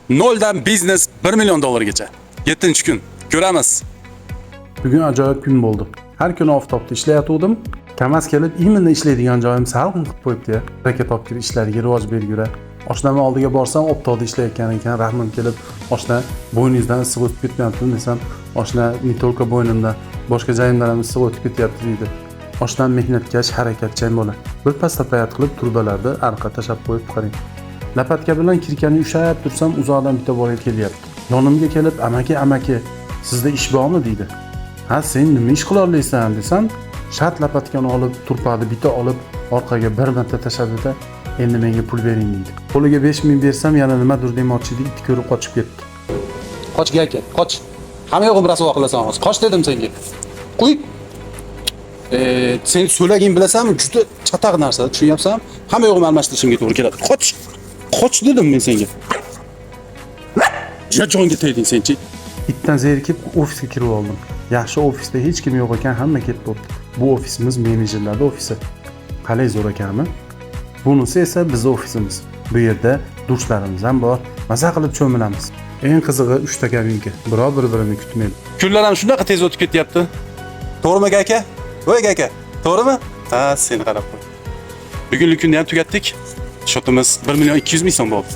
Noldan biznes 1 milyon dollargacha. 7-kun. Ko'ramiz. Bugun ajoyib kun bo'ldi. Har kuni oftobda ishlayotgandim. Kamas kelib, imminni ishlaydigan joyim salqin qilib qo'yibdi. Haraka topib ishlariga rivoj bergura. Oshnamning oldiga borsam, optoqda ishlayotgan ekan, rahmim kelib, oshna bo'yningizdan issiq o'tib ketmayaptimi desam, oshna не только bo'ynimdan, boshqa joyimdan ham issiq o'tib ketyapti deydi. Oshnam mehnatkash, harakatchan bola. Bir pasda payat qilib turbalarni arqa tashab qo'yib qarang. Lapatka bilan kirkani ushab tursam, uzoqdan bitta bola kelyapti. Yonimga kelib, amaki, sizda ish bormi deydi. Ha, sen nima ish qila olaysan desam, shart lapatkani olib, turpani bitta olib, orqaga bir marta tashladida, endi menga pul bering deydi. Qo'liga 5000 bersam, yana nimadir demoqchi edi, it ko'rib qochib ketdi. Qoch aka, qoch. Hamma yo'g'im rasuvo qilasan hozir. Qoch dedim senga. Qo'y. Sen so'laging bilasanmi? Juda chataq narsa, tushunyapsan? Hamma yo'g'im almashtirishimga to'g'ri keladi. Qoch. Qoch dedim men senga. Juda jonga tegding senchi. Itdan zerikib ofisga kirib oldim. Yaxshi ofisda hech kim yo'q ekan, hamma ketib bo'ldi. Bu ofisimiz menejerlarning ofisi. Qalay zo'r ekanmi? Bunisi esa bizning ofisimiz. Bu yerda dushlarimiz ham bor. Maza qilib cho'milamiz. Eng qizig'i 3 ta kabinka. Birov bir-birini kutmaydi. Kunlar ham shunaqa tez o'tib ketyapti. To'g'rimi aka? Voy aka, to'g'rimi? Ha, seni qarab qo'y. Bugunlik kunni ham tugatdik. Shotimiz 1 million 200 ming so'm bo'ldi.